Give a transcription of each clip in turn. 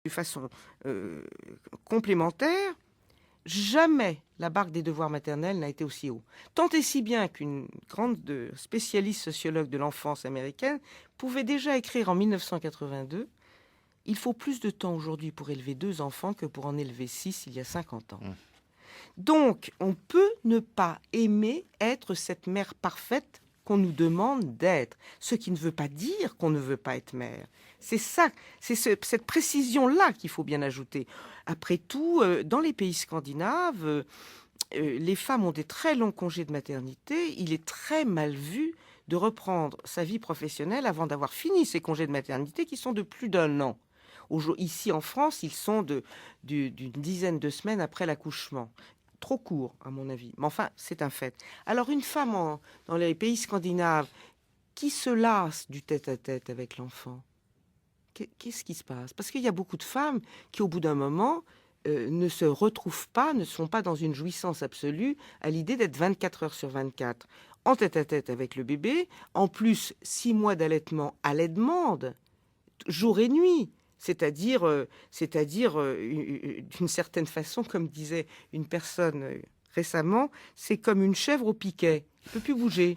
de façon complémentaire, jamais la barre des devoirs maternels n'a été aussi haut. Tant et si bien qu'une grande spécialiste sociologue de l'enfance américaine pouvait déjà écrire en 1982 « Il faut plus de temps aujourd'hui pour élever 2 enfants que pour en élever 6 il y a 50 ans. » Donc, on peut ne pas aimer être cette mère parfaite qu'on nous demande d'être, ce qui ne veut pas dire qu'on ne veut pas être mère. C'est ça, cette précision-là qu'il faut bien ajouter. Après tout, dans les pays scandinaves, les femmes ont des très longs congés de maternité. Il est très mal vu de reprendre sa vie professionnelle avant d'avoir fini ses congés de maternité qui sont de plus d'1 an. Ici en France, ils sont d'une dizaine de semaines après l'accouchement. Trop court, à mon avis. Mais enfin, c'est un fait. Alors, une femme dans les pays scandinaves qui se lasse du tête-à-tête avec l'enfant, qu'est-ce qui se passe? Parce qu'il y a beaucoup de femmes qui, au bout d'un moment, ne se retrouvent pas, ne sont pas dans une jouissance absolue à l'idée d'être 24 heures sur 24 en tête-à-tête avec le bébé. En plus, 6 mois d'allaitement à la demande, jour et nuit. C'est-à-dire d'une certaine façon, comme disait une personne récemment, c'est comme une chèvre au piquet. Elle ne peut plus bouger.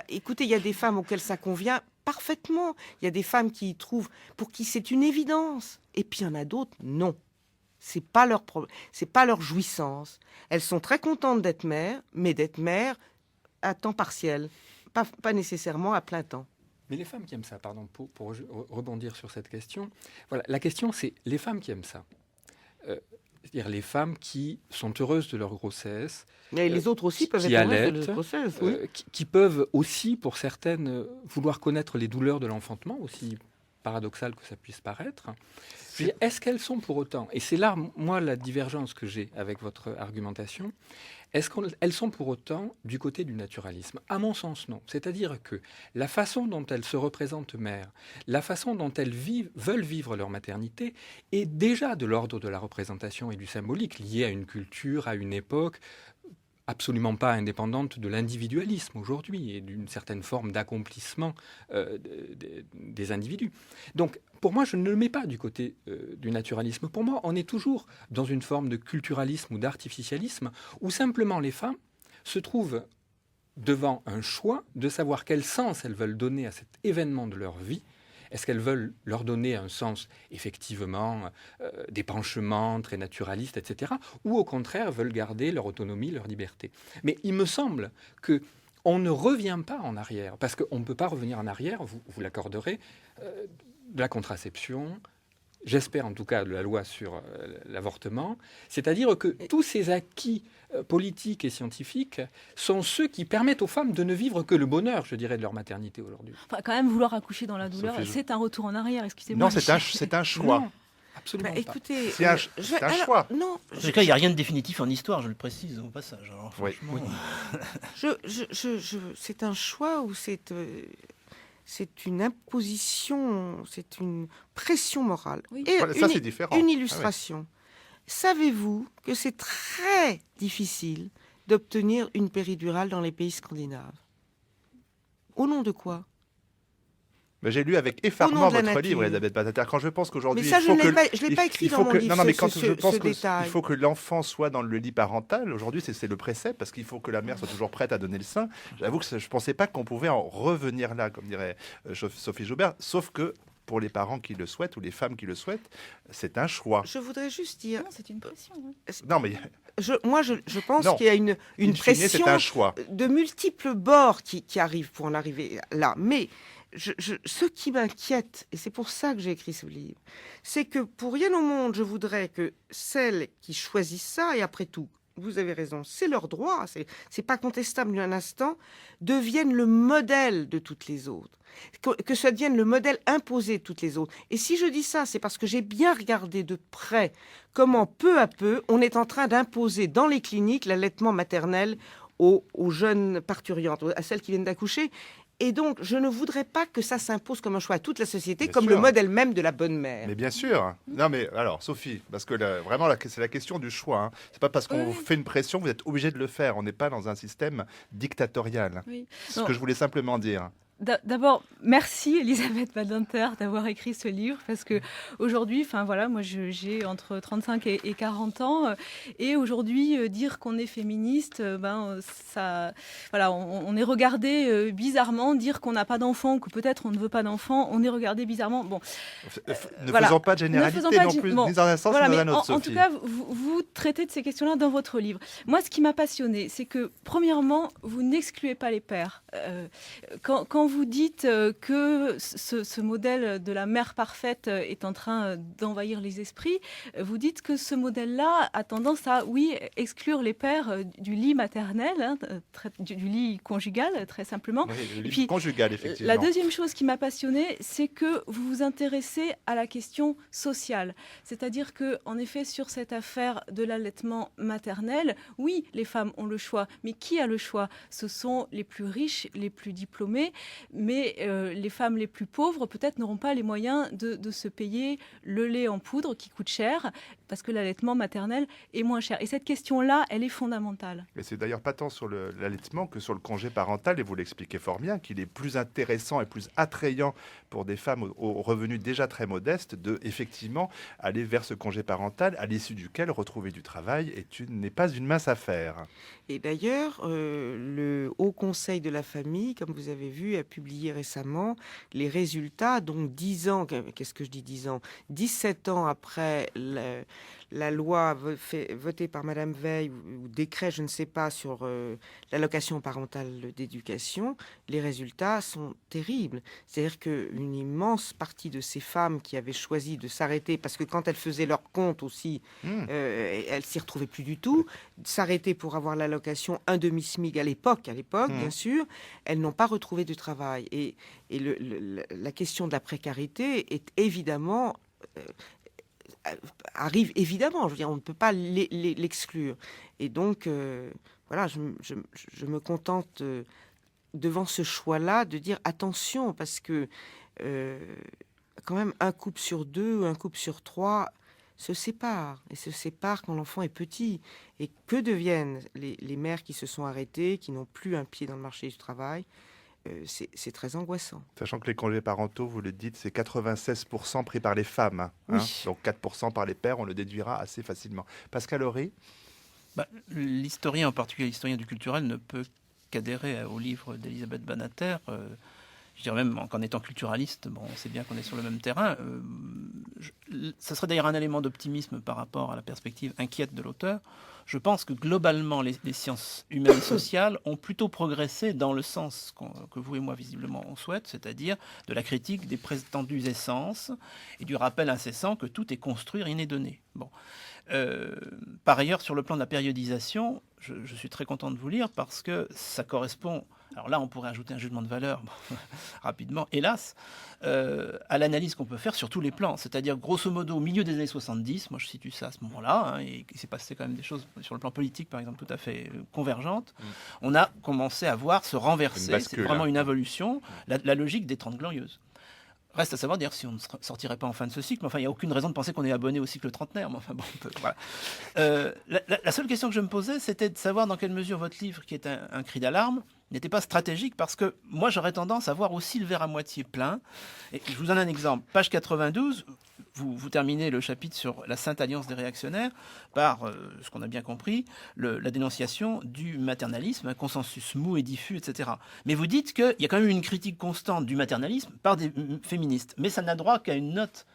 Écoutez, il y a des femmes auxquelles ça convient parfaitement. Il y a des femmes qui trouvent, pour qui c'est une évidence. Et puis il y en a d'autres, non. C'est pas leur problème, c'est pas leur jouissance. Elles sont très contentes d'être mères, mais d'être mères à temps partiel, pas nécessairement à plein temps. Mais les femmes qui aiment ça, pardon, pour rebondir sur cette question, voilà, la question c'est les femmes qui aiment ça. C'est-à-dire les femmes qui sont heureuses de leur grossesse. Et les autres aussi peuvent être heureuses de leur grossesse. Oui. Qui peuvent aussi, pour certaines, vouloir connaître les douleurs de l'enfantement, aussi paradoxal que ça puisse paraître. Est-ce qu'elles sont pour autant, et c'est là, moi, la divergence que j'ai avec votre argumentation, est-ce qu'elles sont pour autant du côté du naturalisme? À mon sens, non. C'est-à-dire que la façon dont elles se représentent mères, la façon dont elles veulent vivre leur maternité est déjà de l'ordre de la représentation et du symbolique, liée à une culture, à une époque absolument pas indépendante de l'individualisme aujourd'hui et d'une certaine forme d'accomplissement des individus. Donc, pour moi, je ne le mets pas du côté du naturalisme. Pour moi, on est toujours dans une forme de culturalisme ou d'artificialisme où simplement les femmes se trouvent devant un choix de savoir quel sens elles veulent donner à cet événement de leur vie. Est-ce qu'elles veulent leur donner un sens, effectivement, d'épanchement, très naturaliste, etc. Ou au contraire, veulent garder leur autonomie, leur liberté. Mais il me semble qu'on ne revient pas en arrière, parce qu'on ne peut pas revenir en arrière, vous l'accorderez, de la contraception, j'espère en tout cas de la loi sur l'avortement, c'est-à-dire que tous ces acquis politiques et scientifiques sont ceux qui permettent aux femmes de ne vivre que le bonheur, je dirais, de leur maternité aujourd'hui. Enfin, quand même, vouloir accoucher dans la douleur, c'est un retour en arrière, excusez-moi. Non, c'est un choix. Non, absolument pas. Écoutez, c'est un choix. Non, En tout cas, il n'y a rien de définitif en histoire, je le précise au passage. Alors, franchement, c'est un choix ou c'est une imposition, c'est une pression morale. Oui. Et Voilà, ça, c'est différent. Une illustration. Savez-vous que c'est très difficile d'obtenir une péridurale dans les pays scandinaves? Au nom de quoi? Mais j'ai lu avec effarement de la votre nature. livre, Elisabeth Badinter. Quand je pense qu'aujourd'hui, Mais ça, il faut je ne l'ai pas écrit dans mon livre, non, mais quand ce je pense détail. qu'il faut que l'enfant soit dans le lit parental, aujourd'hui, c'est le précepte, parce qu'il faut que la mère soit toujours prête à donner le sein. J'avoue que je ne pensais pas qu'on pouvait en revenir là, comme dirait Sophie Joubert, sauf que pour les parents qui le souhaitent ou les femmes qui le souhaitent, c'est un choix. Je voudrais juste dire... Non, c'est une pression. Non, mais Moi, je pense qu'il y a une in fine, pression c'est un choix. de multiples bords qui arrivent pour en arriver là. Mais ce qui m'inquiète, et c'est pour ça que j'ai écrit ce livre, c'est que pour rien au monde, je voudrais que celles qui choisissent ça, et après tout, vous avez raison, c'est leur droit, c'est pas contestable d'un instant, deviennent le modèle de toutes les autres. Que ça devienne le modèle imposé de toutes les autres. Et si je dis ça, c'est parce que j'ai bien regardé de près comment, peu à peu, on est en train d'imposer dans les cliniques l'allaitement maternel aux jeunes parturiantes, à celles qui viennent d'accoucher. Et donc, je ne voudrais pas que ça s'impose comme un choix à toute la société, Bien comme sûr. le modèle même de la bonne mère. Mais bien sûr. Non, mais alors, Sophie, parce que vraiment, c'est la question du choix. Hein. C'est pas parce qu'on vous fait une pression, vous êtes obligé de le faire. On n'est pas dans un système dictatorial. Oui. C'est ce que je voulais simplement dire. D'abord, merci Elisabeth Badinter d'avoir écrit ce livre, parce que aujourd'hui, moi j'ai entre 35 et 40 ans, et aujourd'hui dire qu'on est féministe, on est regardé bizarrement. Dire qu'on n'a pas d'enfants, ou que peut-être on ne veut pas d'enfants, on est regardé bizarrement. Bon, faisons pas de généralité non plus, ni dans un sens ni dans un autre. En tout cas, vous traitez de ces questions-là dans votre livre. Moi, ce qui m'a passionné, c'est que premièrement, vous n'excluez pas les pères. Quand vous dites que ce modèle de la mère parfaite est en train d'envahir les esprits, vous dites que ce modèle-là a tendance à, exclure les pères du lit maternel, du lit conjugal, très simplement. Oui, le lit conjugal, effectivement. La deuxième chose qui m'a passionnée, c'est que vous vous intéressez à la question sociale. C'est-à-dire qu'en effet, sur cette affaire de l'allaitement maternel, oui, les femmes ont le choix, mais qui a le choix ? Ce sont les plus riches, les plus diplômés, mais les femmes les plus pauvres, peut-être, n'auront pas les moyens de se payer le lait en poudre qui coûte cher, parce que l'allaitement maternel est moins cher. Et cette question-là, elle est fondamentale. Et c'est d'ailleurs pas tant sur l'allaitement que sur le congé parental, et vous l'expliquez fort bien, qu'il est plus intéressant et plus attrayant pour des femmes aux revenus déjà très modestes de, effectivement, aller vers ce congé parental, à l'issue duquel retrouver du travail n'est pas une mince affaire. Et d'ailleurs, le Haut Conseil de la famille, comme vous avez vu, a publié récemment les résultats, donc 10 ans, qu'est-ce que je dis 10 ans 17 ans après la loi votée par Madame Veil, ou décret, je ne sais pas, sur l'allocation parentale d'éducation, les résultats sont terribles. C'est-à-dire qu'une immense partie de ces femmes qui avaient choisi de s'arrêter, parce que quand elles faisaient leur compte aussi, elles s'y retrouvaient plus du tout, s'arrêter pour avoir l'allocation un demi-SMIC à l'époque, bien sûr, elles n'ont pas retrouvé de travail. Et la question de la précarité est évidemment... arrive évidemment, je veux dire, on ne peut pas l'exclure. Et donc, je me contente devant ce choix-là de dire attention, parce que quand même un couple sur 2, un couple sur 3 se séparent, et se séparent quand l'enfant est petit. Et que deviennent les mères qui se sont arrêtées, qui n'ont plus un pied dans le marché du travail ? C'est très angoissant. Sachant que les congés parentaux, vous le dites, c'est 96% pris par les femmes. Hein, oui. donc 4% par les pères, on le déduira assez facilement. Pascal Horry ? L'historien, en particulier l'historien du culturel, ne peut qu'adhérer au livre d'Elisabeth Badinter. Je dirais même qu'en étant culturaliste, on sait bien qu'on est sur le même terrain. Ça serait d'ailleurs un élément d'optimisme par rapport à la perspective inquiète de l'auteur. Je pense que globalement, les sciences humaines et sociales ont plutôt progressé dans le sens que vous et moi, visiblement, on souhaite, c'est-à-dire de la critique des prétendues essences et du rappel incessant que tout est construit, rien n'est donné. Par ailleurs, sur le plan de la périodisation, je suis très content de vous lire parce que ça correspond... Alors là, on pourrait ajouter un jugement de valeur rapidement, hélas, à l'analyse qu'on peut faire sur tous les plans. C'est-à-dire, grosso modo, au milieu des années 70, moi je situe ça à ce moment-là, et il s'est passé quand même des choses sur le plan politique, par exemple, tout à fait convergentes. On a commencé à voir se renverser, c'est vraiment une évolution, la logique des 30 Glorieuses. Reste à savoir d'ailleurs si on ne sortirait pas en fin de ce cycle. Mais enfin, il n'y a aucune raison de penser qu'on est abonné au cycle trentenaire. Mais enfin, voilà. La seule question que je me posais, c'était de savoir dans quelle mesure votre livre, qui est un cri d'alarme, n'était pas stratégique, parce que moi, j'aurais tendance à voir aussi le verre à moitié plein. Et je vous donne un exemple. Page 92, vous terminez le chapitre sur la Sainte Alliance des réactionnaires par, ce qu'on a bien compris, la dénonciation du maternalisme, un consensus mou et diffus, etc. Mais vous dites qu'il y a quand même une critique constante du maternalisme par des féministes. Mais ça n'a droit qu'à une note.